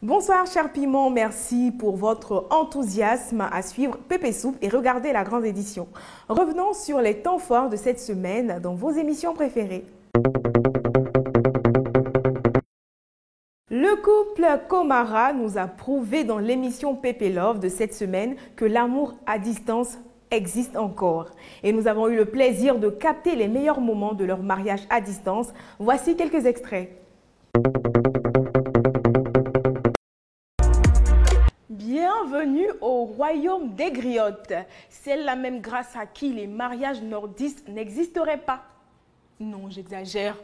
Bonsoir chers piments, merci pour votre enthousiasme à suivre Pépé Soupe et regarder la grande édition. Revenons sur les temps forts de cette semaine dans vos émissions préférées. Le couple Komara nous a prouvé dans l'émission Pépé Love de cette semaine que l'amour à distance existe encore. Et nous avons eu le plaisir de capter les meilleurs moments de leur mariage à distance. Voici quelques extraits. Bienvenue au royaume des griottes. C'est la même grâce à qui les mariages nordistes n'existeraient pas. Non, j'exagère.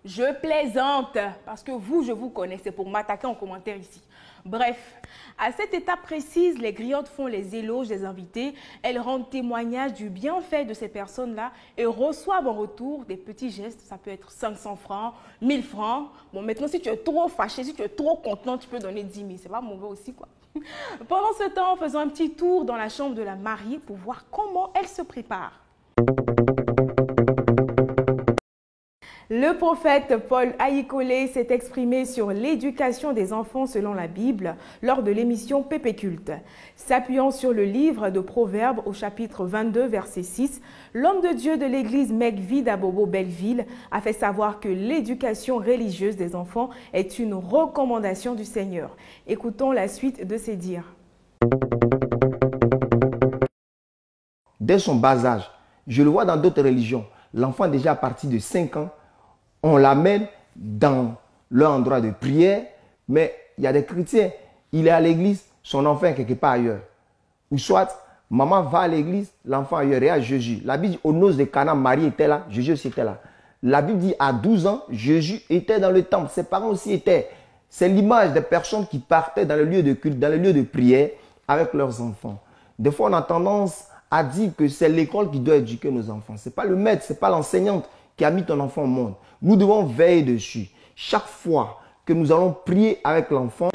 Je plaisante parce que vous, je vous connais. C'est pour m'attaquer en commentaire ici. Bref, à cette étape précise, les griottes font les éloges des invités. Elles rendent témoignage du bienfait de ces personnes-là et reçoivent en retour des petits gestes. Ça peut être 500 francs, 1000 francs. Bon, maintenant, si tu es trop fâché, si tu es trop content, tu peux donner 10 000. C'est pas mauvais aussi, quoi. Pendant ce temps, faisons un petit tour dans la chambre de la mariée pour voir comment elle se prépare. Le prophète Paul Ayikole s'est exprimé sur l'éducation des enfants selon la Bible lors de l'émission Pépé Culte. S'appuyant sur le livre de Proverbes au chapitre 22, verset 6, l'homme de Dieu de l'église Megvi d'Abobo Belleville a fait savoir que l'éducation religieuse des enfants est une recommandation du Seigneur. Écoutons la suite de ses dires. Dès son bas âge, je le vois dans d'autres religions, l'enfant déjà à partir de 5 ans, on l'amène dans leur endroit de prière, mais il y a des chrétiens, il est à l'église, son enfant est quelque part ailleurs. Ou soit, maman va à l'église, l'enfant ailleurs, et à Jésus. La Bible dit, aux noces de Cana, Marie était là, Jésus aussi était là. La Bible dit, à 12 ans, Jésus était dans le temple, ses parents aussi étaient. C'est l'image des personnes qui partaient dans le lieu de culte, dans le lieu de prière, avec leurs enfants. Des fois, on a tendance à dire que c'est l'école qui doit éduquer nos enfants. Ce n'est pas le maître, ce n'est pas l'enseignante qui a mis ton enfant au monde. Nous devons veiller dessus. Chaque fois que nous allons prier avec l'enfant.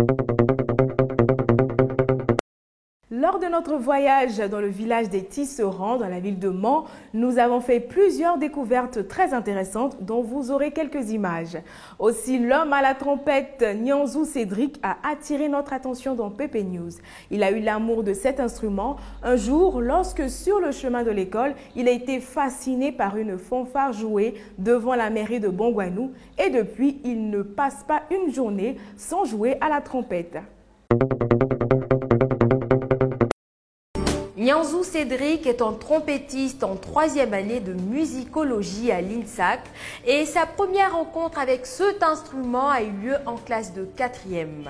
Lors de notre voyage dans le village des Tisserands, dans la ville de Mans, nous avons fait plusieurs découvertes très intéressantes dont vous aurez quelques images. Aussi, l'homme à la trompette, Nyanzou Cédric, a attiré notre attention dans Pépé News. Il a eu l'amour de cet instrument un jour lorsque, sur le chemin de l'école, il a été fasciné par une fanfare jouée devant la mairie de Bongouanou et depuis, il ne passe pas une journée sans jouer à la trompette. Nyanzou Cédric est un trompettiste en 3e année de musicologie à l'INSAC et sa première rencontre avec cet instrument a eu lieu en classe de 4e.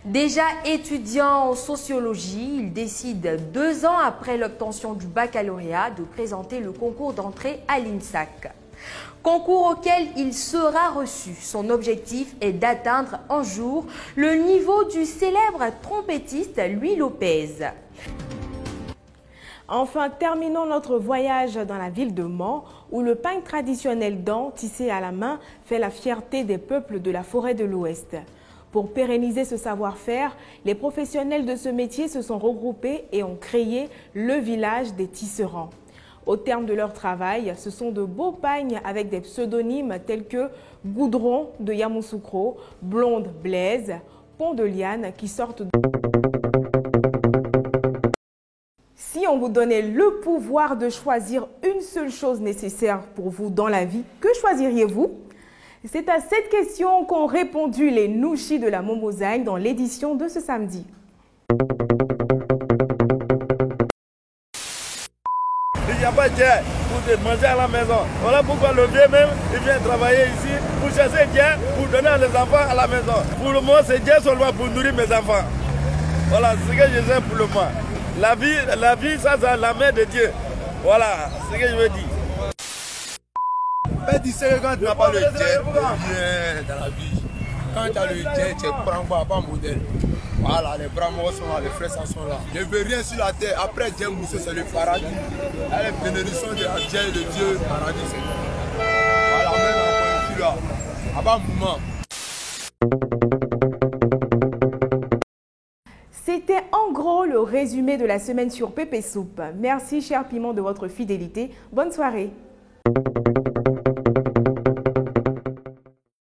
Déjà étudiant en sociologie, il décide 2 ans après l'obtention du baccalauréat de présenter le concours d'entrée à l'INSAC. Concours auquel il sera reçu. Son objectif est d'atteindre un jour le niveau du célèbre trompettiste Louis Lopez. Enfin, terminons notre voyage dans la ville de Mans, où le pain traditionnel d'An, tissé à la main, fait la fierté des peuples de la forêt de l'Ouest. Pour pérenniser ce savoir-faire, les professionnels de ce métier se sont regroupés et ont créé le village des tisserands. Au terme de leur travail, ce sont de beaux pagnes avec des pseudonymes tels que Goudron de Yamoussoukro, Blonde Blaise, Pont de Liane qui sortent de... Si on vous donnait le pouvoir de choisir une seule chose nécessaire pour vous dans la vie, que choisiriez-vous? C'est à cette question qu'ont répondu les Nouchis de la Momozagne dans l'édition de ce samedi. Il n'y a pas de Dieu pour manger à la maison. Voilà pourquoi le vieux même, il vient travailler ici pour chercher Dieu, pour donner à les enfants à la maison. Pour le moment, c'est Dieu seulement pour nourrir mes enfants. Voilà ce que je sais pour le moment. La vie, ça, c'est la main de Dieu. Voilà ce que je veux dire. Mais tu sais que quand tu n'as pas le Dieu, rien dans la vie. Quand tu as le Dieu, tu prends pas modèle. Voilà, les bras morts sont là, les frères sont là. Je ne veux rien sur la terre. Après Dieu Moussé, c'est le paradis. Là, les bénédictions de la Dieu et de Dieu, le paradis, c'est là. Voilà, même encore ici, là. À un moment. C'était en gros le résumé de la semaine sur Pépé Soupe. Merci chers piments de votre fidélité. Bonne soirée.